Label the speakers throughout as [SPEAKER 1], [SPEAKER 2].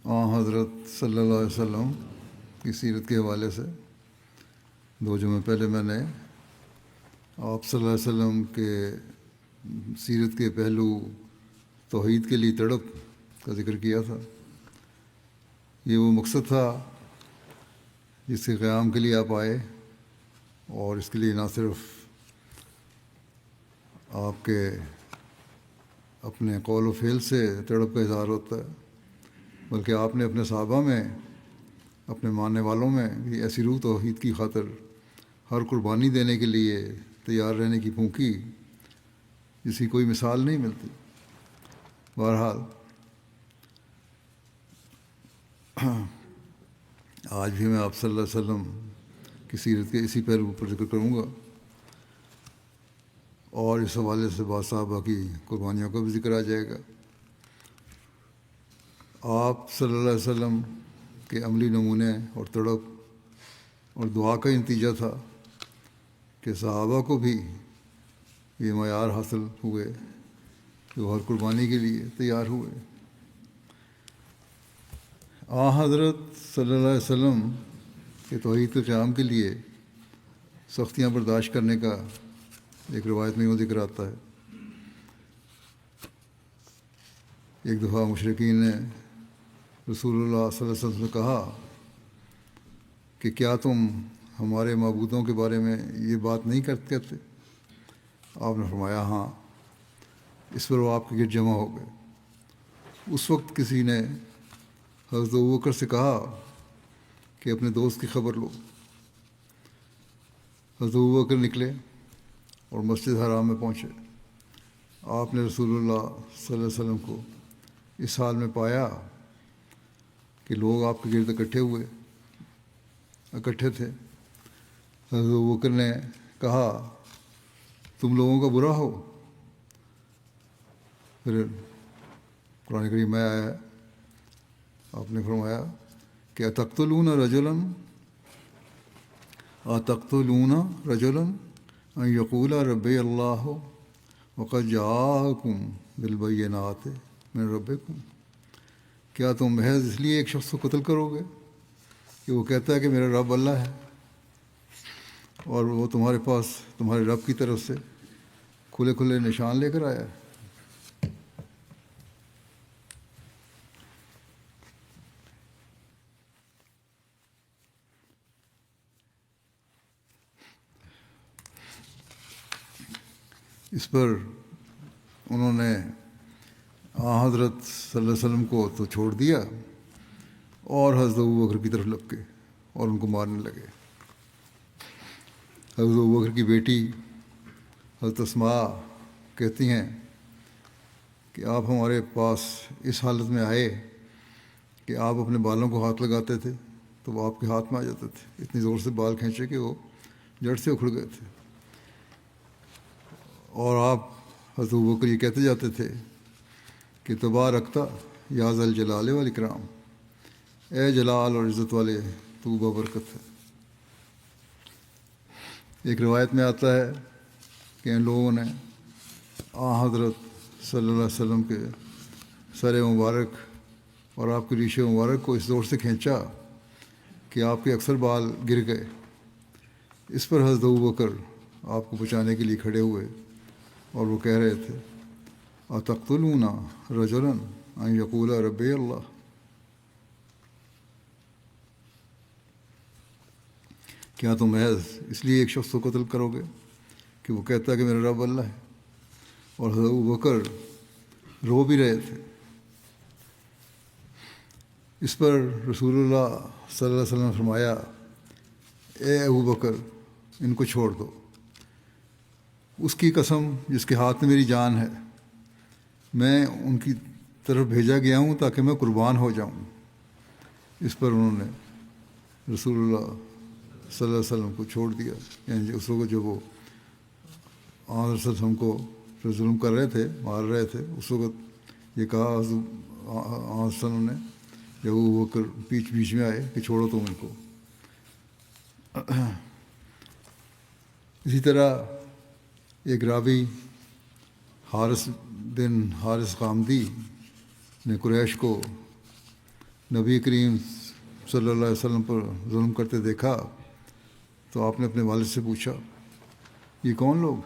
[SPEAKER 1] حضرت صلی اللہ علیہ وسلم کی سیرت کے حوالے سے 2 جمعے پہلے میں نے آپ صلی اللہ علیہ وسلم کے سیرت کے پہلو توحید کے لیے تڑپ کا ذکر کیا تھا۔ یہ وہ مقصد تھا جس کے قیام کے لیے آپ آئے، اور اس کے لیے نہ صرف آپ کے اپنے قول و فعل سے تڑپ کا اظہار ہوتا ہے، بلکہ آپ نے اپنے صحابہ میں، اپنے ماننے والوں میں بھی ایسی روح توحید کی خاطر ہر قربانی دینے کے لیے تیار رہنے کی پھونکی جس کی کوئی مثال نہیں ملتی۔ بہرحال آج بھی میں آپ صلی اللہ علیہ وسلم کی سیرت کے اسی پہلو پر ذکر کروں گا، اور اس حوالے سے بعض صحابہ کی قربانیوں کا بھی ذکر آ جائے گا۔ آپ صلی اللہ علیہ وسلم کے عملی نمونے اور تڑپ اور دعا کا نتیجہ تھا کہ صحابہ کو بھی یہ معیار حاصل ہوئے کہ وہ ہر قربانی کے لیے تیار ہوئے۔ حضرت صلی اللہ علیہ وسلم کے توحید کے قیام کے لیے سختیاں برداشت کرنے کا ایک روایت میں یوں ذکر آتا ہے۔ ایک دفعہ مشرکین نے رسول اللہ صلی اللہ علیہ وسلم سے کہا کہ کیا تم ہمارے معبودوں کے بارے میں یہ بات نہیں کرتے؟ آپ نے فرمایا ہاں۔ اس پر وہ آپ کے گرد جمع ہو گئے۔ اس وقت کسی نے حضرت ابوبکر سے کہا کہ اپنے دوست کی خبر لو۔ حضرت ابوبکر نکلے اور مسجد حرام میں پہنچے۔ آپ نے رسول اللہ صلی اللہ علیہ وسلم کو اس حال میں پایا کہ لوگ آپ کے گرد اکٹھے تھے۔ حضرت ابوبکر نے کہا تم لوگوں کا برا ہو؟ پھر قرآن کریم میں آیا ہے، آپ نے فرمایا کہ اتقتلون رجلا ان یقول ربی اللہ وقد جاءکم بالبینات من ربکم، کیا تم محض اس لیے ایک شخص کو قتل کرو گے کہ وہ کہتا ہے کہ میرا رب اللہ ہے، اور وہ تمہارے پاس تمہارے رب کی طرف سے کھلے کھلے نشان لے کر آیا ہے؟ اس پر انہوں نے حضرت صلی اللہ علیہ وسلم کو تو چھوڑ دیا، اور حضرت ابوبکر کی طرف لپکے اور ان کو مارنے لگے۔ حضرت ابوبکر کی بیٹی حضرت اسماء کہتی ہیں کہ آپ ہمارے پاس اس حالت میں آئے کہ آپ اپنے بالوں کو ہاتھ لگاتے تھے تو وہ آپ کے ہاتھ میں آ جاتے تھے، اتنی زور سے بال کھینچے کہ وہ جڑ سے اکھڑ گئے تھے، اور آپ حضرت ابوبکر یہ کہتے جاتے تھے کہ تبارکتا یا ذا الجلال والاکرام، اے جلال اور عزت والے تو بابرکت ہے۔ ایک روایت میں آتا ہے کہ ان لوگوں نے حضرت صلی اللہ علیہ وسلم کے سر مبارک اور آپ کے ریشے مبارک کو اس زور سے کھینچا کہ آپ کے اکثر بال گر گئے۔ اس پر حضرت ابوبکر آپ کو بچانے کے لیے کھڑے ہوئے اور وہ کہہ رہے تھے اتقتلون رجلا ان یقول ربی اللہ، کیا تم محض اس لیے ایک شخص کو قتل کرو گے کہ وہ کہتا ہے کہ میرا رب اللہ ہے؟ اور حضرت ابوبکر رو بھی رہے تھے۔ اس پر رسول اللہ صلی اللہ علیہ وسلم نے فرمایا اے ابوبکر ان کو چھوڑ دو، اس کی قسم جس کے ہاتھ میں میری جان ہے، میں ان کی طرف بھیجا گیا ہوں تاکہ میں قربان ہو جاؤں۔ اس پر انہوں نے رسول اللہ صلی اللہ علیہ وسلم کو چھوڑ دیا، یعنی اس وقت جب وہ حضرت صلی اللہ علیہ وسلم کو ظلم کر رہے تھے، مار رہے تھے، اس وقت یہ کہا حضرت صلی اللہ علیہ وسلم نے جب وہ کر بیچ میں آئے کہ چھوڑو تم ان کو۔ اسی طرح ایک راوی حارث بن حارث غامدی نے قریش کو نبی کریم صلی اللہ علیہ وسلم پر ظلم کرتے دیکھا تو آپ نے اپنے والد سے پوچھا یہ کون لوگ؟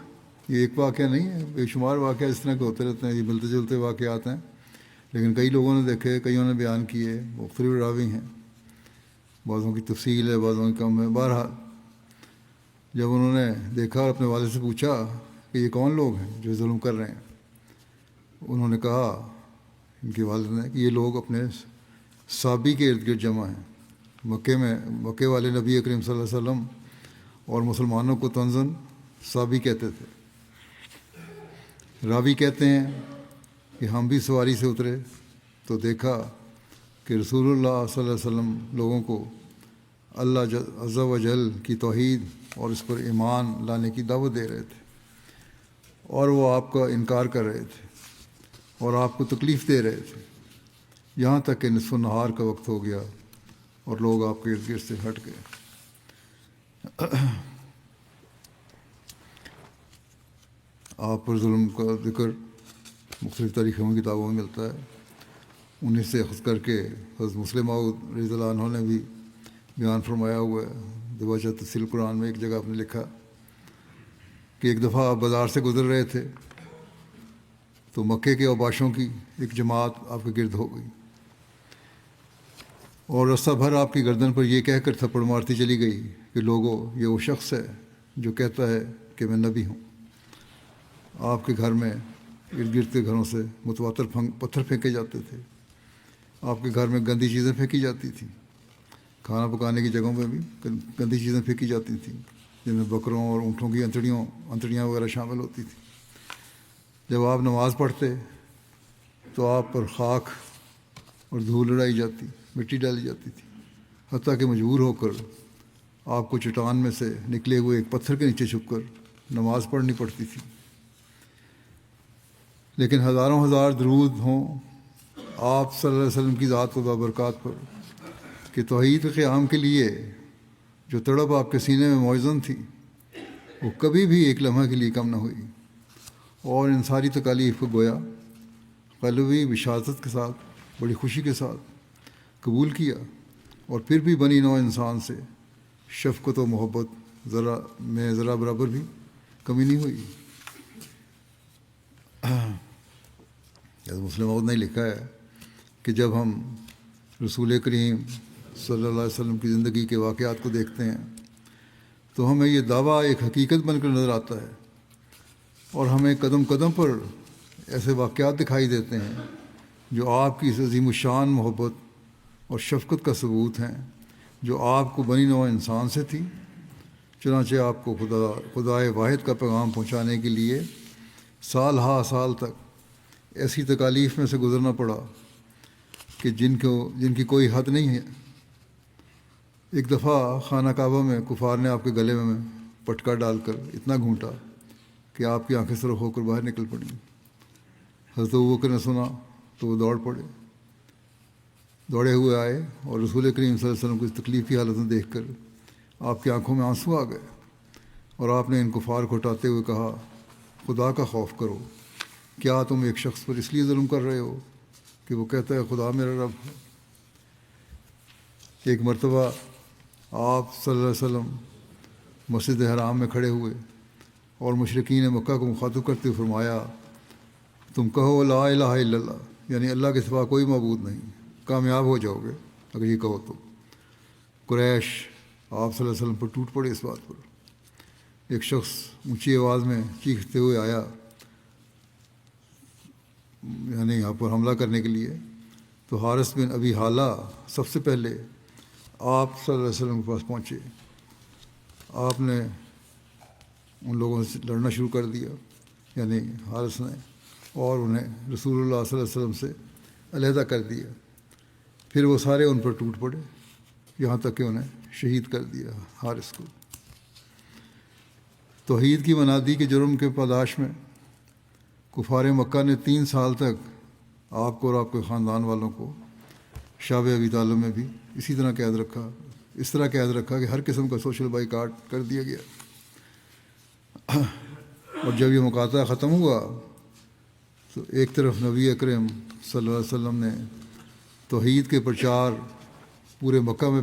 [SPEAKER 1] یہ ایک واقعہ نہیں ہے، بے شمار واقعہ اس طرح کے ہوتے رہتے ہیں، یہ ملتے جلتے واقعات ہیں، لیکن کئی لوگوں نے دیکھے، کئیوں نے بیان کیے، مختلف راوی ہیں، بعضوں کی تفصیل ہے، بعضوں کی کم ہے۔ بہرحال جب انہوں نے دیکھا اور اپنے والد سے پوچھا کہ یہ کون لوگ ہیں جو ظلم کر رہے ہیں، انہوں نے کہا، ان کے والد نے، کہ یہ لوگ اپنے صحابی کے ارد گرد جمع ہیں۔ مکے والے نبی کریم صلی اللہ علیہ وسلم اور مسلمانوں کو طنزاً صحابی کہتے تھے۔ راوی کہتے ہیں کہ ہم بھی سواری سے اترے تو دیکھا کہ رسول اللہ صلی اللہ علیہ وسلم لوگوں کو اللہ عز و جل کی توحید اور اس پر ایمان لانے کی دعوت دے رہے تھے، اور وہ آپ کا انکار کر رہے تھے اور آپ کو تکلیف دے رہے تھے، یہاں تک کہ نصف النہار کا وقت ہو گیا اور لوگ آپ کے ارد گرد سے ہٹ گئے۔ آپ پر ظلم کا ذکر مختلف تاریخوں کی کتابوں میں ملتا ہے۔ انہیں سے اخذ کر کے حضرت مسلم موعود رضی اللہ عنہ نے بھی بیان فرمایا ہوا ہے۔ دواجہ تفصیل قرآن میں ایک جگہ آپ نے لکھا کہ ایک دفعہ آپ بازار سے گزر رہے تھے تو مکے کے اوباشوں کی ایک جماعت آپ کے گرد ہو گئی اور رستہ بھر آپ کی گردن پر یہ کہہ کر تھپڑ مارتی چلی گئی کہ لوگوں، یہ وہ شخص ہے جو کہتا ہے کہ میں نبی ہوں۔ آپ کے گھر میں ارد گرد کے گھروں سے متواتر پتھر پھینکے جاتے تھے، آپ کے گھر میں گندی چیزیں پھینکی جاتی تھیں، کھانا پکانے کی جگہوں پہ بھی گندی چیزیں پھینکی جاتی تھیں، جن میں بکروں اور اونٹوں کی انتڑیاں وغیرہ شامل ہوتی تھیں۔ جب آپ نماز پڑھتے تو آپ پر خاک اور دھول اڑائی جاتی، مٹی ڈالی جاتی تھی، حتیٰ کہ مجبور ہو کر آپ کو چٹان میں سے نکلے ہوئے ایک پتھر کے نیچے چھپ کر نماز پڑھنی پڑتی تھی۔ لیکن ہزاروں ہزار درود ہوں آپ صلی اللہ علیہ وسلم کی ذات و بابرکات پر کہ توحید کے قیام کے لیے جو تڑپ آپ کے سینے میں موزن تھی وہ کبھی بھی ایک لمحہ کے لیے کم نہ ہوئی، اور ان ساری تکالیف کو گویا قلبی بشارت کے ساتھ، بڑی خوشی کے ساتھ قبول کیا، اور پھر بھی بنی نوع انسان سے شفقت و محبت ذرا برابر بھی کمی نہیں ہوئی۔ مسلم موعود نے لکھا ہے کہ جب ہم رسول کریم صلی اللہ علیہ وسلم کی زندگی کے واقعات کو دیکھتے ہیں تو ہمیں یہ دعویٰ ایک حقیقت بن کر نظر آتا ہے، اور ہمیں قدم قدم پر ایسے واقعات دکھائی دیتے ہیں جو آپ کی اس عظیم الشان محبت اور شفقت کا ثبوت ہیں، جو آپ کو بنی نوع انسان سے تھی۔ چنانچہ آپ کو خدائے واحد کا پیغام پہنچانے کے لیے سال ہا سال تک ایسی تکالیف میں سے گزرنا پڑا کہ جن کی کوئی حد نہیں ہے۔ ایک دفعہ خانہ کعبہ میں کفار نے آپ کے گلے میں پٹکا ڈال کر اتنا گھونٹا کہ آپ کی آنکھیں سرخ ہو کر باہر نکل پڑیں۔ حضرت ابوبکر نے سنا تو وہ دوڑے ہوئے آئے اور رسول کریم صلی اللہ علیہ وسلم کو اس تکلیف کی حالت میں دیکھ کر آپ کی آنکھوں میں آنسو آ گئے، اور آپ نے ان کفار کو ہٹاتے ہوئے کہا، خدا کا خوف کرو، کیا تم ایک شخص پر اس لیے ظلم کر رہے ہو کہ وہ کہتا ہے خدا میرا رب ہے؟ ایک مرتبہ آپ صلی اللہ علیہ وسلم مسجد حرام میں کھڑے ہوئے اور مشرکین مکہ کو مخاطب کرتے ہوئے فرمایا، تم کہو لا الہ الا اللہ، یعنی اللہ کے سوا کوئی معبود نہیں، کامیاب ہو جاؤ گے اگر یہ کہو تو۔ قریش آپ صلی اللہ علیہ وسلم پر ٹوٹ پڑے اس بات پر۔ ایک شخص اونچی آواز میں چیختے ہوئے آیا، یعنی یہاں پر حملہ کرنے کے لیے، تو حارث بن ابی حالہ سب سے پہلے آپ صلی اللہ علیہ وسلم کے پاس پہنچے۔ آپ نے ان لوگوں سے لڑنا شروع کر دیا، یعنی حارث نے، اور انہیں رسول اللہ صلی اللہ علیہ وسلم سے علیحدہ کر دیا۔ پھر وہ سارے ان پر ٹوٹ پڑے، یہاں تک کہ انہیں شہید کر دیا حارث کو۔ توحید کی منادی کے جرم کے پاداش میں کفار مکہ نے 3 سال تک آپ کو اور آپ کے خاندان والوں کو شعب ابی طالب میں بھی اسی طرح قید رکھا، اس طرح قید رکھا کہ ہر قسم کا سوشل بائیکاٹ کر دیا گیا۔ اور جب یہ مقاطعہ ختم ہوا تو ایک طرف نبی اکرم صلی اللہ علیہ وسلم نے توحید کے پرچار پورے مکہ میں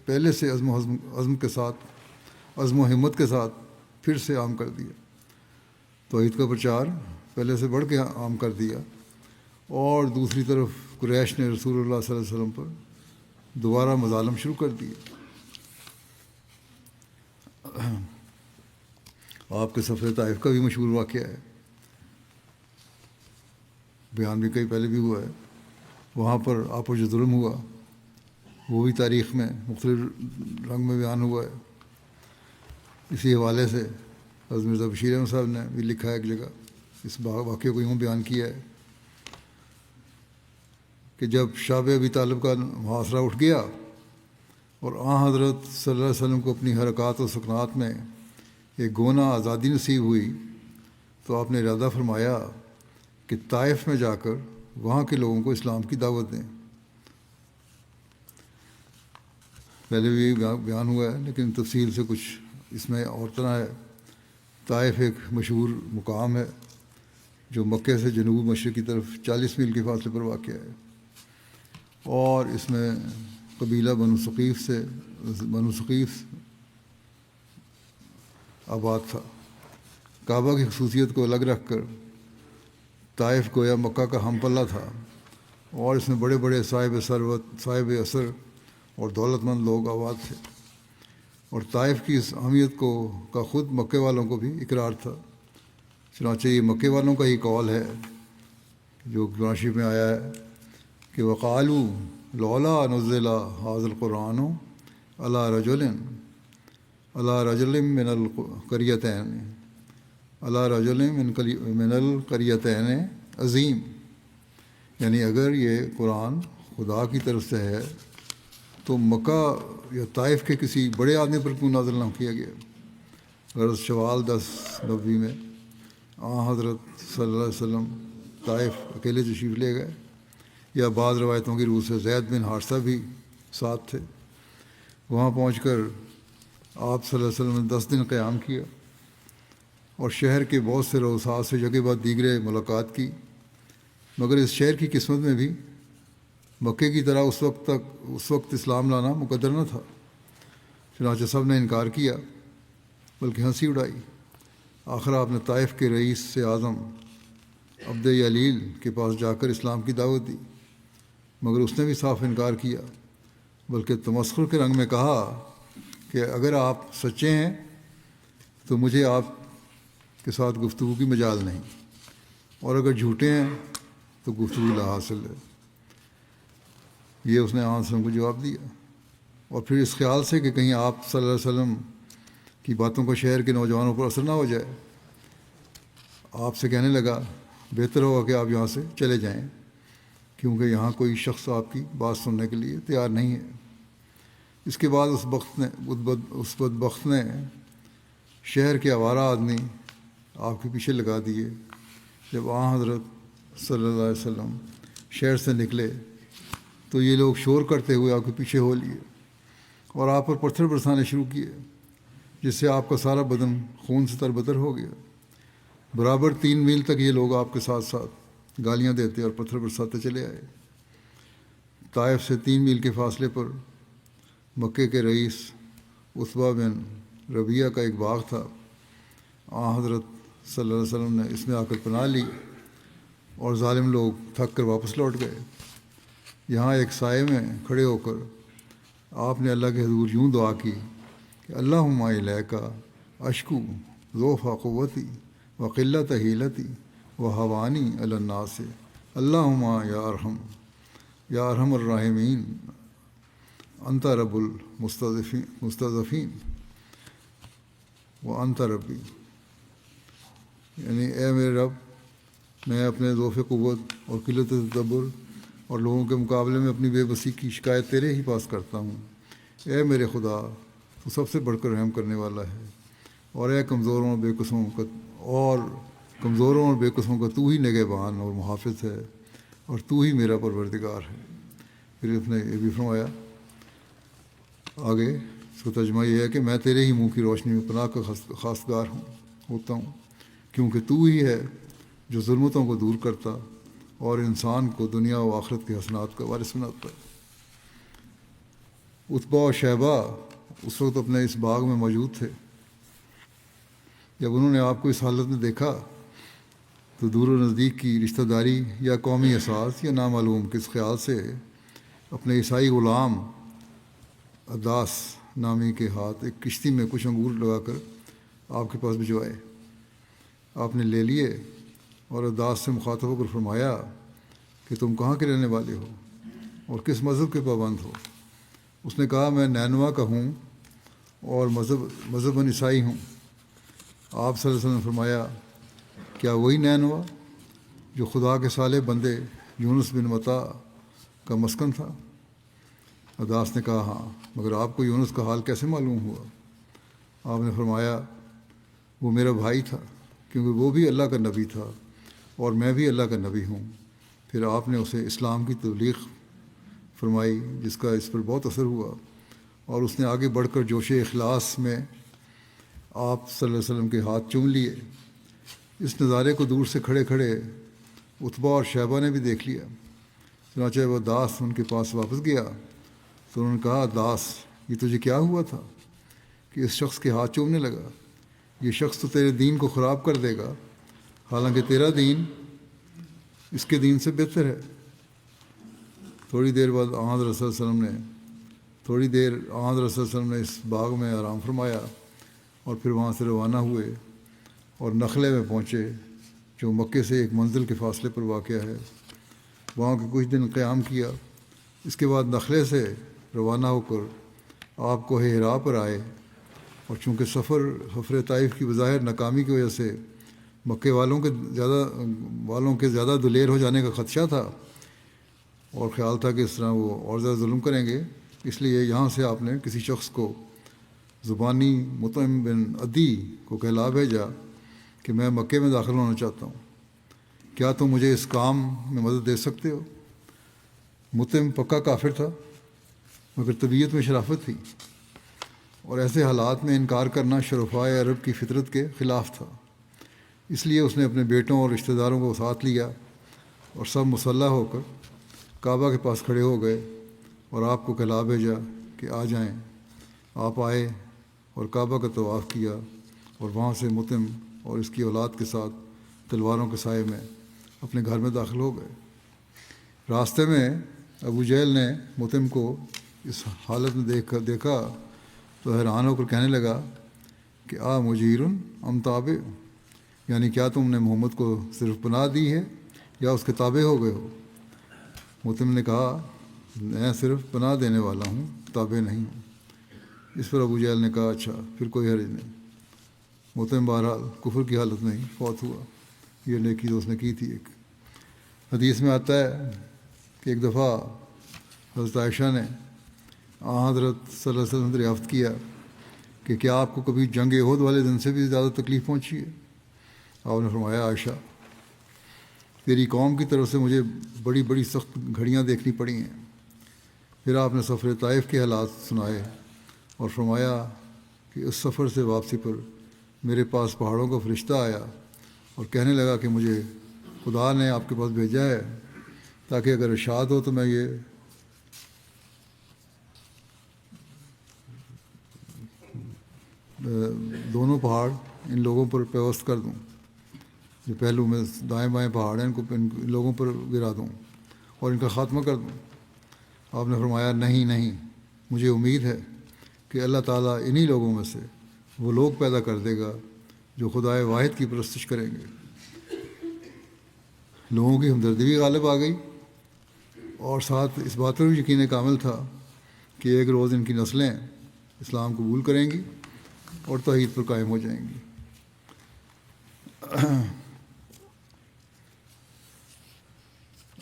[SPEAKER 1] پہلے سے عزم کے ساتھ، عزم و ہمت کے ساتھ پھر سے عام کر دیا۔ توحید کا پرچار پہلے سے بڑھ کے عام کر دیا، اور دوسری طرف قریش نے رسول اللہ صلی اللہ علیہ وسلم پر دوبارہ مظالم شروع کر دیے۔ آپ کے سفر طائف کا بھی مشہور واقعہ ہے، بیان بھی کئی پہلے بھی ہوا ہے۔ وہاں پر آپ پر جو ظلم ہوا وہ بھی تاریخ میں مختلف رنگ میں بیان ہوا ہے۔ اسی حوالے سے حضرت مرزا بشیر احمد صاحب نے بھی لکھا ہے ایک جگہ، اس واقعے کو یوں بیان کیا ہے کہ جب شاب ابی طالب کا محاصرہ اٹھ گیا اور حضرت صلی اللہ علیہ وسلم کو اپنی حرکات و سکنات میں ایک گونا آزادی نصیب ہوئی، تو آپ نے ارادہ فرمایا کہ طائف میں جا کر وہاں کے لوگوں کو اسلام کی دعوت دیں۔ پہلے بھی بیان ہوا ہے لیکن تفصیل سے کچھ اس میں اور طرح ہے۔ طائف ایک مشہور مقام ہے جو مکے سے جنوب مشرق کی طرف 40 میل کے فاصلے پر واقع ہے، اور اس میں قبیلہ بنو ثقیف آباد تھا۔ کعبہ کی خصوصیت کو الگ رکھ کر طائف گویا مکہ کا ہم پلہ تھا، اور اس میں بڑے بڑے صاحب ثروت، صاحب اثر اور دولت مند لوگ آباد تھے، اور طائف کی اس اہمیت کا خود مکے والوں کو بھی اقرار تھا۔ چنانچہ یہ مکے والوں کا ہی قول ہے جو قرآن شریف میں آیا ہے کہ وقالوا لولا نزل هذا القرآن على رجل من القريتين عظیم، یعنی اگر یہ قرآن خدا کی طرف سے ہے تو مکہ یا طائف کے کسی بڑے آدمی پر کیوں نازل نہ کیا گیا۔ غرض شوال 10 نبوی میں حضرت صلی اللہ علیہ وسلم طائف اکیلے تشریف لے گئے، یا بعض روایتوں کی روح سے زید بن حارثہ بھی ساتھ تھے۔ وہاں پہنچ کر آپ صلی اللہ علیہ وسلم نے 10 دن قیام کیا اور شہر کے بہت سے رؤساء سے جگہ بعد دیگرے ملاقات کی، مگر اس شہر کی قسمت میں بھی مکے کی طرح اس وقت اسلام لانا مقدر نہ تھا۔ چنانچہ سب نے انکار کیا بلکہ ہنسی اڑائی۔ آخر آپ نے طائف کے رئیس سے اعظم عبد یلیل کے پاس جا کر اسلام کی دعوت دی، مگر اس نے بھی صاف انکار کیا، بلکہ تمسخر کے رنگ میں کہا کہ اگر آپ سچے ہیں تو مجھے آپ کے ساتھ گفتگو کی مجال نہیں، اور اگر جھوٹے ہیں تو گفتگو لا حاصل ہے۔ یہ اس نے عام وسلم کو جواب دیا، اور پھر اس خیال سے کہ کہیں آپ صلی اللہ علیہ وسلم کی باتوں کو شہر کے نوجوانوں پر اثر نہ ہو جائے، آپ سے کہنے لگا بہتر ہوگا کہ آپ یہاں سے چلے جائیں، کیونکہ یہاں کوئی شخص آپ کی بات سننے کے لیے تیار نہیں ہے۔ اس کے بعد اس بدبخت نے شہر کے آوارہ آدمی آپ کے پیچھے لگا دیے۔ جب حضرت صلی اللہ علیہ وسلم شہر سے نکلے تو یہ لوگ شور کرتے ہوئے آپ کے پیچھے ہو لیے اور آپ پر پتھر برسانے شروع کیے، جس سے آپ کا سارا بدن خون سے تربتر ہو گیا۔ برابر 3 میل تک یہ لوگ آپ کے ساتھ ساتھ گالیاں دیتے اور پتھر برساتے چلے آئے۔ طائف سے 3 میل کے فاصلے پر مکے کے رئیس عتبہ بن ربیعہ کا ایک باغ تھا۔ حضرت صلی اللہ علیہ وسلم نے اس میں آ کر پناہ لی، اور ظالم لوگ تھک کر واپس لوٹ گئے۔ یہاں ایک سائے میں کھڑے ہو کر آپ نے اللہ کے حضور یوں دعا کی کہ اللہم الیک اشکو ضعف قوتی و قلت حیلتی و حوانی علی الناس اللہم یا ارحم الراحمین انت رب المستضعفین و انت ربی، یعنی اے میرے رب، میں اپنے ضعف قوت اور قلت تدبر اور لوگوں کے مقابلے میں اپنی بے بسی کی شکایت تیرے ہی پاس کرتا ہوں۔ اے میرے خدا، تو سب سے بڑھ کر رحم کرنے والا ہے، اور اے کمزوروں اور بے قسموں کا تو ہی نگہبان اور محافظ ہے، اور تو ہی میرا پروردگار ہے۔ پھر اس نے یہ بھی فرمایا آگے، اس کا ترجمہ یہ ہے کہ میں تیرے ہی منہ کی روشنی میں پناہ کا خواستگار ہوتا ہوں، کیونکہ تو ہی ہے جو ظلمتوں کو دور کرتا اور انسان کو دنیا و آخرت کے حسنات کا وارث بناتا ہے۔ عتبہ اور شیبہ اس وقت اپنے اس باغ میں موجود تھے۔ جب انہوں نے آپ کو اس حالت میں دیکھا تو دور و نزدیک کی رشتہ داری یا قومی احساس یا نامعلوم کس خیال سے اپنے عیسائی غلام اداس نامی کے ہاتھ ایک کشتی میں کچھ انگور لگا کر آپ کے پاس بھجوائے۔ آپ نے لے لیے اور اداس سے مخاطب ہو کر فرمایا کہ تم کہاں کے رہنے والے ہو اور کس مذہب کے پابند ہو؟ اس نے کہا میں نینوا کا ہوں اور مذہباً عیسائی ہوں۔ آپ صلی اللہ علیہ وسلم نے فرمایا کیا وہی نینوا جو خدا کے صالح بندے یونس بن متا کا مسکن تھا؟ اداس نے کہا ہاں، مگر آپ کو یونس کا حال کیسے معلوم ہوا؟ آپ نے فرمایا وہ میرا بھائی تھا، کیونکہ وہ بھی اللہ کا نبی تھا اور میں بھی اللہ کا نبی ہوں۔ پھر آپ نے اسے اسلام کی تبلیغ فرمائی جس کا اس پر بہت اثر ہوا، اور اس نے آگے بڑھ کر جوش اخلاص میں آپ صلی اللہ علیہ وسلم کے ہاتھ چوم لیے۔ اس نظارے کو دور سے کھڑے کھڑے عتبہ اور شیبہ نے بھی دیکھ لیا۔ چنانچہ وہ داس ان کے پاس واپس گیا تو انہوں نے کہا داس یہ تجھے کیا ہوا تھا کہ اس شخص کے ہاتھ چومنے لگا؟ یہ شخص تو تیرے دین کو خراب کر دے گا، حالانکہ تیرا دین اس کے دین سے بہتر ہے۔ تھوڑی دیر بعد آن رسول صلی اللہ علیہ وسلم نے اس باغ میں آرام فرمایا اور پھر وہاں سے روانہ ہوئے اور نخلے میں پہنچے جو مکے سے ایک منزل کے فاصلے پر واقع ہے۔ وہاں کے کچھ دن قیام کیا۔ اس کے بعد نخلے سے روانہ ہو کر آپ کوہ حرا پر آئے، اور چونکہ سفر طائف کی بظاہر ناکامی کی وجہ سے مکے والوں کے زیادہ دلیر ہو جانے کا خدشہ تھا اور خیال تھا کہ اس طرح وہ اور زیادہ ظلم کریں گے، اس لیے یہاں سے آپ نے کسی شخص کو زبانی مطعم بن عدی کو کہلا بھیجا کہ میں مکے میں داخل ہونا چاہتا ہوں، کیا تم مجھے اس کام میں مدد دے سکتے ہو؟ مطعم پکا کافر تھا مگر طبیعت میں شرافت تھی، اور ایسے حالات میں انکار کرنا شرفائے عرب کی فطرت کے خلاف تھا۔ اس لیے اس نے اپنے بیٹوں اور رشتہ داروں کو ساتھ لیا اور سب مسلح ہو کر کعبہ کے پاس کھڑے ہو گئے اور آپ کو کہلا بھیجا کہ آ جائیں۔ آپ آئے اور کعبہ کا طواف کیا اور وہاں سے مطعم اور اس کی اولاد کے ساتھ تلواروں کے سائے میں اپنے گھر میں داخل ہو گئے۔ راستے میں ابو جہل نے مطعم کو اس حالت میں دیکھا تو حیران ہو کر کہنے لگا کہ مجیرن ام تابع، یعنی کیا تم نے محمد کو صرف پناہ دی ہے یا اس کے تابع ہو گئے ہو؟ مطعم نے کہا میں صرف پناہ دینے والا ہوں، تابع نہیں ہوں۔ اس پر ابو جہل نے کہا اچھا پھر کوئی حرج نہیں۔ مطعم بہرحال کفر کی حالت میں ہی فوت ہوا۔ یہ نیکی تو اس نے کی تھی۔ ایک حدیث میں آتا ہے کہ ایک دفعہ حضرت عائشہ نے حضرت صلی اللہ علیہ وسلم دریافت کیا کہ کیا آپ کو کبھی جنگ احد والے دن سے بھی زیادہ تکلیف پہنچی ہے؟ آپ نے فرمایا عائشہ تیری قوم کی طرف سے مجھے بڑی بڑی سخت گھڑیاں دیکھنی پڑی ہیں۔ پھر آپ نے سفر طائف کے حالات سنائے اور فرمایا کہ اس سفر سے واپسی پر میرے پاس پہاڑوں کا فرشتہ آیا اور کہنے لگا کہ مجھے خدا نے آپ کے پاس بھیجا ہے تاکہ اگر ارشاد ہو تو میں یہ دونوں پہاڑ ان لوگوں پر پیوست کر دوں، جو پہلو میں دائیں بائیں پہاڑ ہیں ان لوگوں پر گرا دوں اور ان کا خاتمہ کر دوں۔ آپ نے فرمایا نہیں، مجھے امید ہے کہ اللہ تعالیٰ انہی لوگوں میں سے وہ لوگ پیدا کر دے گا جو خدائے واحد کی پرستش کریں گے۔ لوگوں کی ہمدردی بھی غالب آ گئی اور ساتھ اس بات پر بھی یقین کامل تھا کہ ایک روز ان کی نسلیں اسلام قبول کریں گی اور توحید پر قائم ہو جائیں گی۔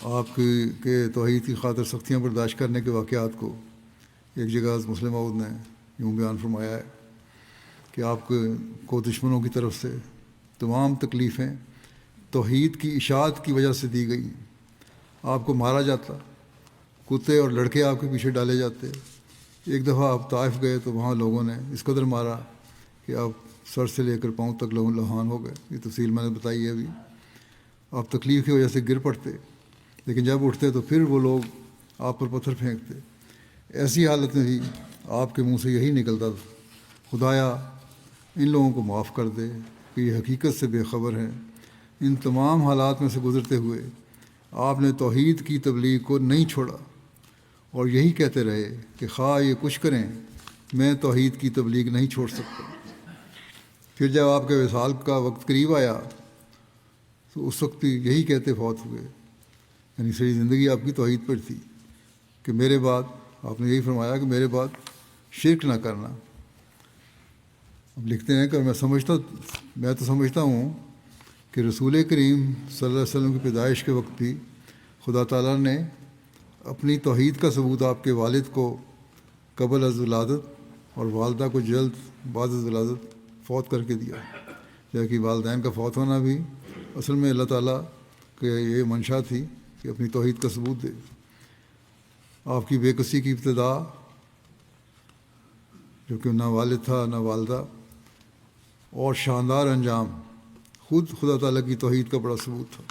[SPEAKER 1] آپ کے توحید کی خاطر سختیاں برداشت کرنے کے واقعات کو ایک جگہ مسلم موعود نے یوں بیان فرمایا ہے کہ آپ کو دشمنوں کی طرف سے تمام تکلیفیں توحید کی اشاعت کی وجہ سے دی گئی۔ آپ کو مارا جاتا، کتے اور لڑکے آپ کے پیچھے ڈالے جاتے۔ ایک دفعہ آپ طائف گئے تو وہاں لوگوں نے اس قدر مارا کہ آپ سر سے لے کر پاؤں تک لہان ہو گئے۔ یہ تفصیل میں نے بتائی ہے ابھی۔ آپ تکلیف کی وجہ سے گر پڑتے لیکن جب اٹھتے تو پھر وہ لوگ آپ پر پتھر پھینکتے۔ ایسی حالت میں بھی آپ کے منہ سے یہی نکلتا تھا، خدایا ان لوگوں کو معاف کر دے کہ یہ حقیقت سے بے خبر ہیں۔ ان تمام حالات میں سے گزرتے ہوئے آپ نے توحید کی تبلیغ کو نہیں چھوڑا اور یہی کہتے رہے کہ خواہ یہ کچھ کریں میں توحید کی تبلیغ نہیں چھوڑ سکتا۔ پھر جب آپ کے وصال کا وقت قریب آیا تو اس وقت بھی یہی کہتے فوت ہوئے، یعنی ساری زندگی آپ کی توحید پر تھی کہ میرے بعد آپ نے یہی فرمایا کہ میرے بعد شرک نہ کرنا۔ اب لکھتے ہیں کہ میں تو سمجھتا ہوں کہ رسول کریم صلی اللہ علیہ وسلم کی پیدائش کے وقت بھی خدا تعالیٰ نے اپنی توحید کا ثبوت آپ کے والد کو قبل از ولادت اور والدہ کو جلد بعد از ولادت فوت کر کے دیا، جبکہ والدین کا فوت ہونا بھی اصل میں اللہ تعالیٰ کے یہ منشا تھی کہ اپنی توحید کا ثبوت دے۔ آپ کی بے کسی کی ابتدا، جو کہ نہ والد تھا نہ والدہ، اور شاندار انجام خود خدا تعالیٰ کی توحید کا بڑا ثبوت تھا۔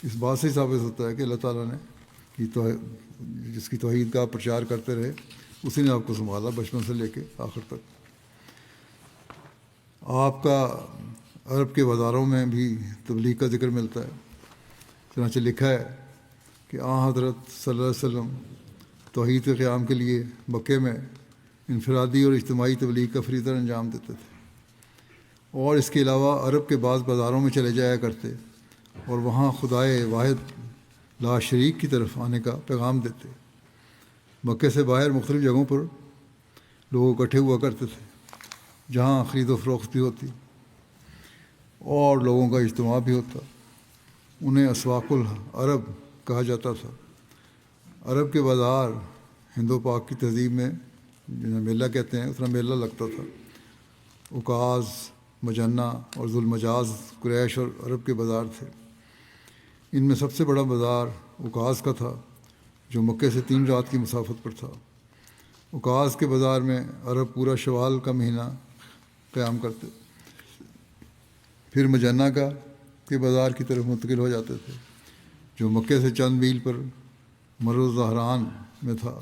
[SPEAKER 1] اس بات سے ثابت ہوتا ہے کہ اللہ تعالیٰ نے جس کی توحید کا آپ پرچار کرتے رہے اسی نے آپ کو سنبھالا بچپن سے لے کے آخر تک۔ آپ کا عرب کے بازاروں میں بھی تبلیغ کا ذکر ملتا ہے، چنانچہ لکھا ہے کہ حضرت صلی اللہ علیہ وسلم توحید کے قیام کے لیے مکے میں انفرادی اور اجتماعی تبلیغ کا فریضہ انجام دیتے تھے، اور اس کے علاوہ عرب کے بعض بازاروں میں چلے جایا کرتے اور وہاں خدائے واحد لا شریک کی طرف آنے کا پیغام دیتے۔ مکے سے باہر مختلف جگہوں پر لوگ اکٹھے ہوا کرتے تھے جہاں خرید و فروخت بھی ہوتی اور لوگوں کا اجتماع بھی ہوتا۔ انہیں اسواق العرب کہا جاتا تھا۔ عرب کے بازار ہند و پاک کی تہذیب میں جنہیں میلہ کہتے ہیں اتنا میلہ لگتا تھا۔ عکاظ، مجنہ اور ذوالمجاز قریش اور عرب کے بازار تھے۔ ان میں سب سے بڑا بازار عکاظ کا تھا جو مکے سے 3 رات کی مسافت پر تھا۔ عکاظ کے بازار میں عرب پورا شوال کا مہینہ قیام کرتے، پھر مجنہ کے بازار کی طرف منتقل ہو جاتے تھے جو مکے سے چند میل پر مر زہران میں تھا،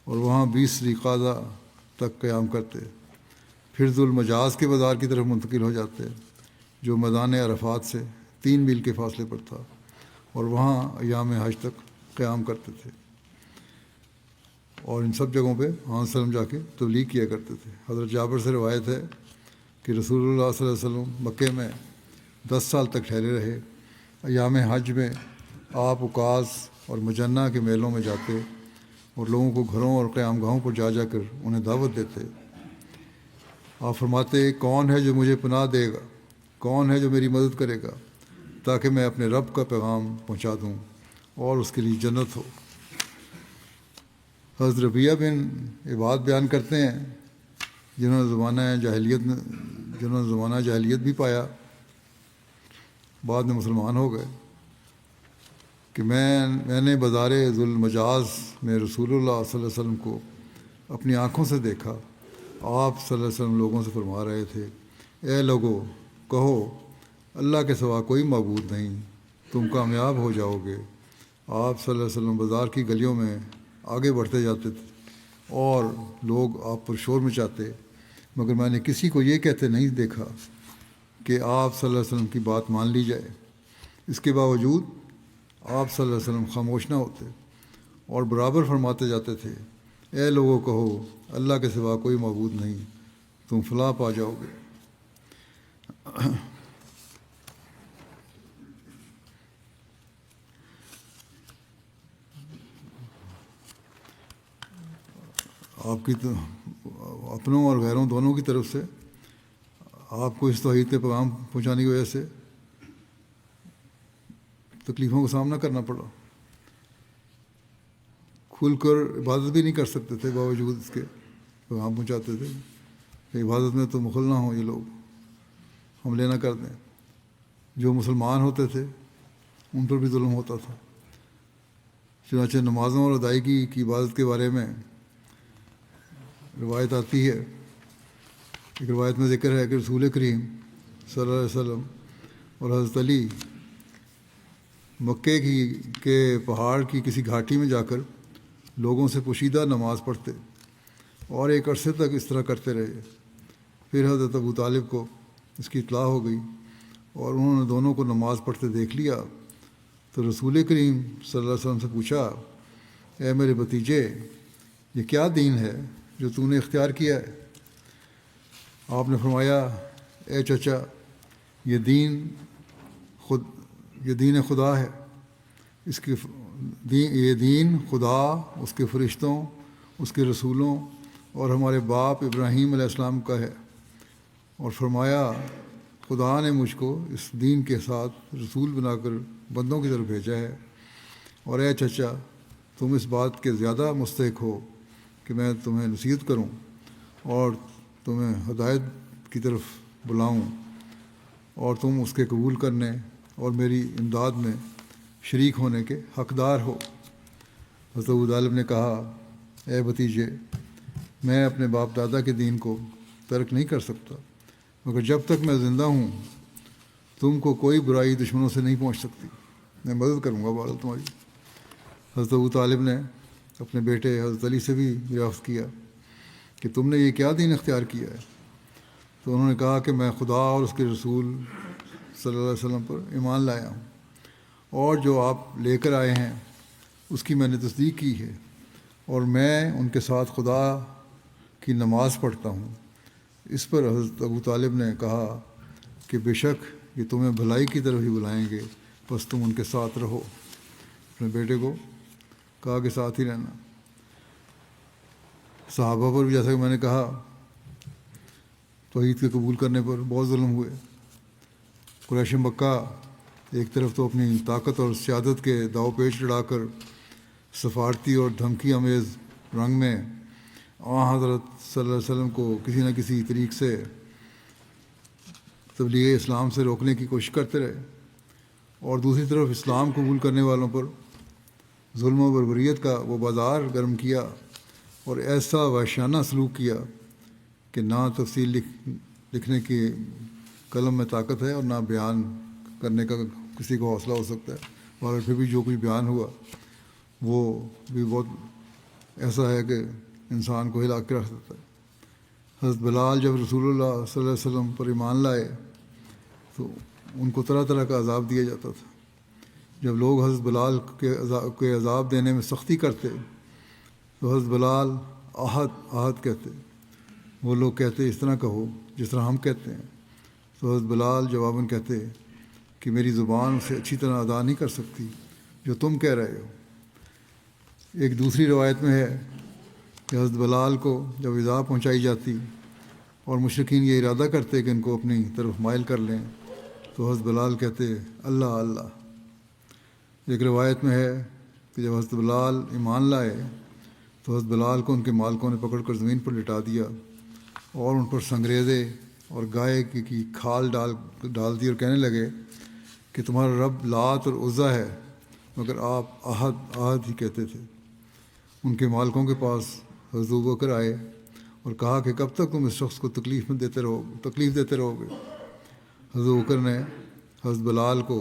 [SPEAKER 1] اور وہاں 20 ذوالقعدہ تک قیام کرتے، پھر ذوالمجاز کے بازار کی طرف منتقل ہو جاتے جو میدان عرفات سے 3 میل کے فاصلے پر تھا، اور وہاں ایام حج تک قیام کرتے تھے، اور ان سب جگہوں پہ وسلم جا کے تبلیغ کیا کرتے تھے۔ حضرت جابر سے روایت ہے کہ رسول اللہ صلی اللہ علیہ وسلم مکے میں 10 سال تک ٹھہرے رہے۔ ایام حج میں آپ عکاظ اور مجنہ کے میلوں میں جاتے اور لوگوں کو گھروں اور قیام گاہوں پر جا جا کر انہیں دعوت دیتے۔ آپ فرماتے، کون ہے جو مجھے پناہ دے گا، کون ہے جو میری مدد کرے گا تاکہ میں اپنے رب کا پیغام پہنچا دوں اور اس کے لیے جنت ہو۔ حضرت ربیعہ بن عباد بیان کرتے ہیں جنہوں نے زمانہ جاہلیت بھی پایا، بعد میں مسلمان ہو گئے، کہ میں نے بازار ذوالمجاز میں رسول اللہ صلی اللہ علیہ وسلم کو اپنی آنکھوں سے دیکھا۔ آپ صلی اللہ علیہ وسلم لوگوں سے فرما رہے تھے، اے لوگو کہو اللہ کے سوا کوئی معبود نہیں، تم کامیاب ہو جاؤ گے۔ آپ صلی اللہ علیہ وسلم بازار کی گلیوں میں آگے بڑھتے جاتے تھے اور لوگ آپ پر شور مچاتے، مگر میں نے کسی کو یہ کہتے نہیں دیکھا کہ آپ صلی اللہ علیہ وسلم کی بات مان لی جائے۔ اس کے باوجود آپ صلی اللہ علیہ وسلم خاموش نہ ہوتے اور برابر فرماتے جاتے تھے، اے لوگوں کہو اللہ کے سوا کوئی معبود نہیں، تم فلاح پا جاؤ گے۔ آپ کی اپنوں اور غیروں دونوں کی طرف سے آپ کو اس توحید کے پیغام پہنچانے کی وجہ سے تکلیفوں کا سامنا کرنا پڑا۔ کھل کر عبادت بھی نہیں کر سکتے تھے، باوجود اس کے پیغام پہنچاتے تھے کہ عبادت میں تو مخل نہ ہوں یہ لوگ، حملے نہ کر دیں۔ جو مسلمان ہوتے تھے ان پر بھی ظلم ہوتا تھا۔ چنانچہ نمازوں اور ادائیگی کی عبادت کے بارے میں روایت آتی ہے، ایک روایت میں ذکر ہے کہ رسول کریم صلی اللہ علیہ وسلم اور حضرت علی مکے کے پہاڑ کی کسی گھاٹی میں جا کر لوگوں سے پوشیدہ نماز پڑھتے اور ایک عرصے تک اس طرح کرتے رہے۔ پھر حضرت ابو طالب کو اس کی اطلاع ہو گئی اور انہوں نے دونوں کو نماز پڑھتے دیکھ لیا، تو رسول کریم صلی اللہ علیہ وسلم سے پوچھا، اے میرے بھتیجے، یہ کیا دین ہے جو تو نے اختیار کیا ہے؟ آپ نے فرمایا، اے چچا، یہ دین خدا ہے، یہ دین خدا، اس کے فرشتوں، اس کے رسولوں اور ہمارے باپ ابراہیم علیہ السلام کا ہے۔ اور فرمایا، خدا نے مجھ کو اس دین کے ساتھ رسول بنا کر بندوں کی طرف بھیجا ہے، اور اے چچا، تم اس بات کے زیادہ مستحق ہو کہ میں تمہیں نصیحت کروں اور تمہیں ہدایت کی طرف بلاؤں، اور تم اس کے قبول کرنے اور میری امداد میں شریک ہونے کے حقدار ہو۔ حضرت ابو طالب نے کہا، اے بھتیجے، میں اپنے باپ دادا کے دین کو ترک نہیں کر سکتا، مگر جب تک میں زندہ ہوں تم کو کوئی برائی دشمنوں سے نہیں پہنچ سکتی، میں مدد کروں گا بہرحال تمہاری۔ حضرت ابو طالب نے اپنے بیٹے حضرت علی سے بھی دریافت کیا کہ تم نے یہ کیا دین اختیار کیا ہے؟ تو انہوں نے کہا کہ میں خدا اور اس کے رسول صلی اللہ علیہ وسلم پر ایمان لایا ہوں، اور جو آپ لے کر آئے ہیں اس کی میں نے تصدیق کی ہے، اور میں ان کے ساتھ خدا کی نماز پڑھتا ہوں۔ اس پر حضرت ابو طالب نے کہا کہ بے شک یہ تمہیں بھلائی کی طرف ہی بلائیں گے، بس تم ان کے ساتھ رہو۔ اپنے بیٹے کو کہا کہ ساتھ ہی رہنا۔ صحابہ پر بھی جیسا کہ میں نے کہا، توحید کے قبول کرنے پر بہت ظلم ہوئے۔ قریش مکہ ایک طرف تو اپنی طاقت اور سیادت کے داؤ پیچ لڑا کر سفارتی اور دھمکی آمیز رنگ میں حضرت صلی اللہ علیہ وسلم کو کسی نہ کسی طریق سے تبلیغ اسلام سے روکنے کی کوشش کرتے رہے، اور دوسری طرف اسلام قبول کرنے والوں پر ظلم و بربریت کا وہ بازار گرم کیا اور ایسا وحشیانہ سلوک کیا کہ نہ تفصیل لکھنے کی قلم میں طاقت ہے اور نہ بیان کرنے کا کسی کو حوصلہ ہو سکتا ہے، اور پھر بھی جو کچھ بیان ہوا وہ بھی بہت ایسا ہے کہ انسان کو ہلا کے رکھ دیتا ہے۔ حضرت بلال جب رسول اللہ صلی اللہ علیہ وسلم پر ایمان لائے تو ان کو طرح طرح کا عذاب دیا جاتا تھا۔ جب لوگ حضرت بلال کے عذاب دینے میں سختی کرتے تو حضرت بلال احد کہتے، وہ لوگ کہتے اس طرح کہو جس طرح ہم کہتے ہیں، تو حضرت بلال جواباً کہتے کہ میری زبان اسے اچھی طرح ادا نہیں کر سکتی جو تم کہہ رہے ہو۔ ایک دوسری روایت میں ہے کہ حضرت بلال کو جب ایذا پہنچائی جاتی اور مشرکین یہ ارادہ کرتے کہ ان کو اپنی طرف مائل کر لیں تو حضرت بلال کہتے اللہ اللہ۔ ایک روایت میں ہے کہ جب حضرت بلال ایمان لائے تو حضرت بلال کو ان کے مالکوں نے پکڑ کر زمین پر لٹا دیا اور ان پر سنگریزے اور گائے کی کھال ڈال دی اور کہنے لگے کہ تمہارا رب لات اور عزا ہے، مگر آپ احد ہی کہتے تھے۔ ان کے مالکوں کے پاس حضرت ابوبکر آئے اور کہا کہ کب تک تم اس شخص کو تکلیف دیتے رہو گے؟ حضرت ابوبکر نے حضرت بلال کو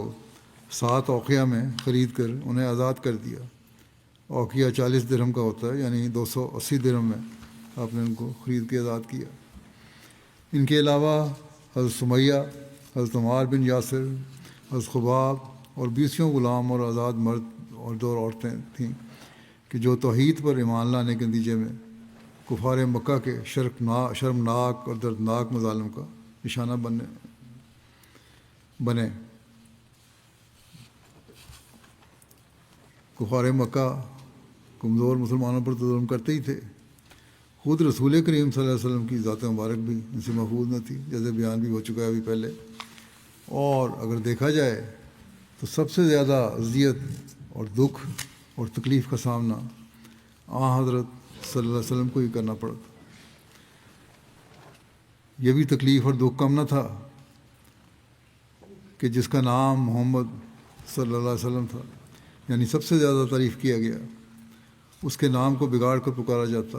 [SPEAKER 1] 7 اوقیہ میں خرید کر انہیں آزاد کر دیا۔ اوقیہ 40 درہم کا ہوتا ہے، یعنی 280 درہم میں آپ نے ان کو خرید کے آزاد کیا۔ ان کے علاوہ حضرت سمیہ، حضرت عمار بن یاسر، حضرت خباب اور 20 غلام اور آزاد مرد اور 2 عورتیں تھیں کہ جو توحید پر ایمان لانے کے نتیجے میں کفار مکہ کے شرمناک اور دردناک مظالم کا نشانہ بنے۔ کفار مکہ کمزور مسلمانوں پر تو ظلم کرتے ہی تھے، خود رسول کریم صلی اللہ علیہ وسلم کی ذات مبارک بھی ان سے محفوظ نہ تھی، جیسے بیان بھی ہو چکا ہے ابھی پہلے۔ اور اگر دیکھا جائے تو سب سے زیادہ اذیت اور دکھ اور تکلیف کا سامنا حضرت صلی اللہ علیہ وسلم کو ہی کرنا پڑا تھا۔ یہ بھی تکلیف اور دکھ کم نہ تھا کہ جس کا نام محمد صلی اللہ علیہ وسلم تھا، یعنی سب سے زیادہ تعریف کیا گیا، اس کے نام کو بگاڑ کر پکارا جاتا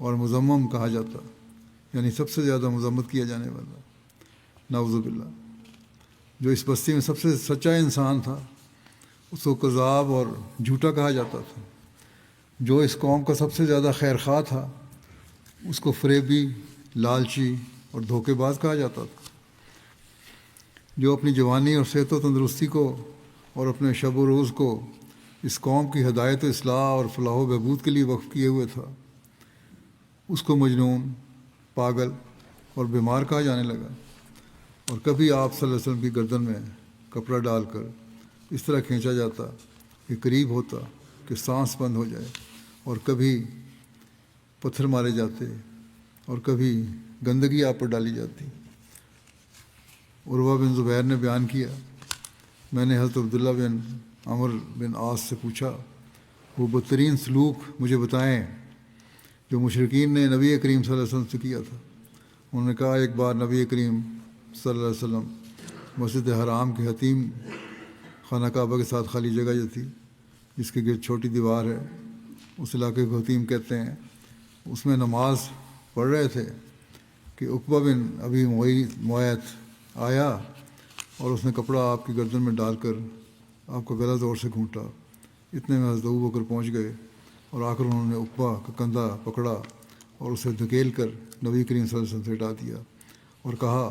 [SPEAKER 1] اور مذمم کہا جاتا، یعنی سب سے زیادہ مذمت کیا جانے والا، نعوذ باللہ۔ جو اس بستی میں سب سے سچا انسان تھا اس کو کذاب اور جھوٹا کہا جاتا تھا۔ جو اس قوم کا سب سے زیادہ خیر خواہ تھا اس کو فریبی، لالچی اور دھوکے باز کہا جاتا تھا۔ جو اپنی جوانی اور صحت و تندرستی کو اور اپنے شب و روز کو اس قوم کی ہدایت و اصلاح اور فلاح و بہبود کے لیے وقف کیے ہوئے تھا، اس کو مجنون، پاگل اور بیمار کہا جانے لگا۔ اور کبھی آپ صلی اللہ علیہ وسلم کی گردن میں کپڑا ڈال کر اس طرح کھینچا جاتا کہ قریب ہوتا کہ سانس بند ہو جائے، اور کبھی پتھر مارے جاتے، اور کبھی گندگی آپ پر ڈالی جاتی۔ عروہ بن زبیر نے بیان کیا، میں نے حضرت عبداللہ بن عمرو بن عاص سے پوچھا، وہ بدترین سلوک مجھے بتائیں جو مشرکین نے نبی کریم صلی اللہ علیہ وسلم سے کیا تھا۔ انہوں نے کہا، ایک بار نبی کریم صلی اللہ علیہ وسلم مسجد حرام کے حتیم خانہ کعبہ کے ساتھ خالی جگہ جو تھی، جس کے گرد چھوٹی دیوار ہے، اس علاقے کو حتیم کہتے ہیں، اس میں نماز پڑھ رہے تھے کہ عقبہ بن ابی معیط آیا اور اس نے کپڑا آپ کی گردن میں ڈال کر آپ کا گلا زور سے گھونٹا۔ اتنے میں حضرت ابوبکر پہنچ گئے اور آ کر انہوں نے عقبہ کا کندھا پکڑا اور اسے دھکیل کر نبی کریم صلی اللہ علیہ وسلم سے ہٹا دیا اور کہا،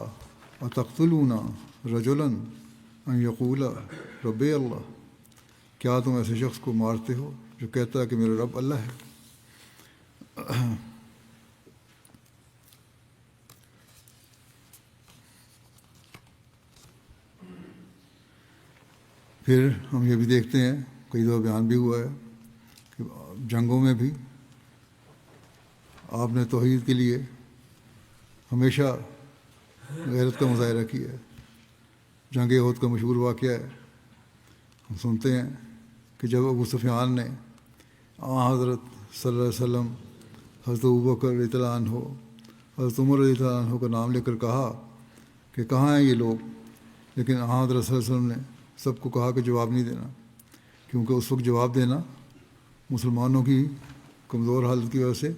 [SPEAKER 1] اتقتلون رجلا ان یقول ربی اللہ، کیا تم ایسے شخص کو مارتے ہو جو کہتا ہے کہ میرا رب اللہ ہے؟ پھر ہم یہ بھی دیکھتے ہیں، کئی دفعہ بیان بھی ہوا ہے کہ جنگوں میں بھی آپ نے توحید کے لیے ہمیشہ غیرت کا مظاہرہ کیا ہے۔ جنگ احد کا مشہور واقعہ ہے، ہم سنتے ہیں کہ جب ابو سفیان نے حضرت صلی اللہ علیہ وسلم، حضرت ابوبکر رضی اللہ عنہ، حضرت عمر رضی اللہ عنہ کا نام لے کر کہا کہ کہاں ہیں یہ لوگ، لیکن حضرت صلی اللہ علیہ وسلم نے سب کو کہا کہ جواب نہیں دینا، کیونکہ اس وقت جواب دینا مسلمانوں کی کمزور حالت کی وجہ سے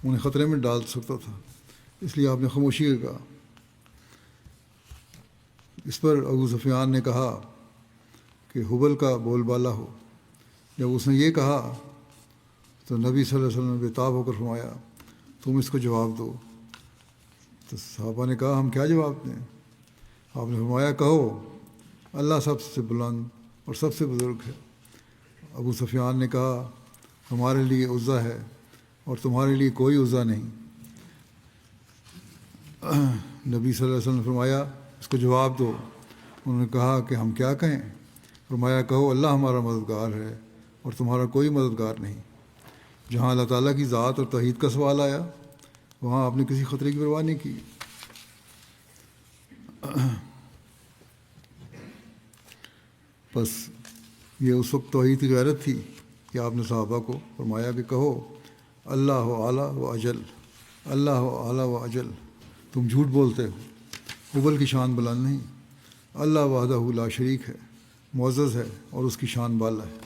[SPEAKER 1] انہیں خطرے میں ڈال سکتا تھا، اس لیے آپ نے خاموشی کا کہا۔ اس پر ابو سفیان نے کہا کہ حبل کا بول بالا ہو۔ جب اس نے یہ کہا تو نبی صلی اللہ علیہ وسلم نے بےتاب ہو کر فرمایا، تم اس کو جواب دو۔ تو صحابہ نے کہا، ہم کیا جواب دیں؟ آپ نے فرمایا، کہو اللہ سب سے بلند اور سب سے بزرگ ہے۔ ابو سفیان نے کہا، ہمارے لیے عزا ہے اور تمہارے لیے کوئی عزا نہیں۔ نبی صلی اللہ علیہ وسلم نے فرمایا، اس کو جواب دو۔ انہوں نے کہا کہ ہم کیا کہیں؟ فرمایا، کہو اللہ ہمارا مددگار ہے اور تمہارا کوئی مددگار نہیں۔ جہاں اللہ تعالیٰ کی ذات اور توحید کا سوال آیا وہاں آپ نے کسی خطرے کی پرواہ نہیں کی۔ بس یہ اس وقت توحید کی غیرت تھی کہ آپ نے صحابہ کو فرمایا کہ کہو اللہ اعلیٰ و اجل، اللہ اعلیٰ و اجل، تم جھوٹ بولتے ہو، حبل کی شان بلند نہیں، اللہ وحدہ لا شریک ہے، معزز ہے اور اس کی شان بالا ہے۔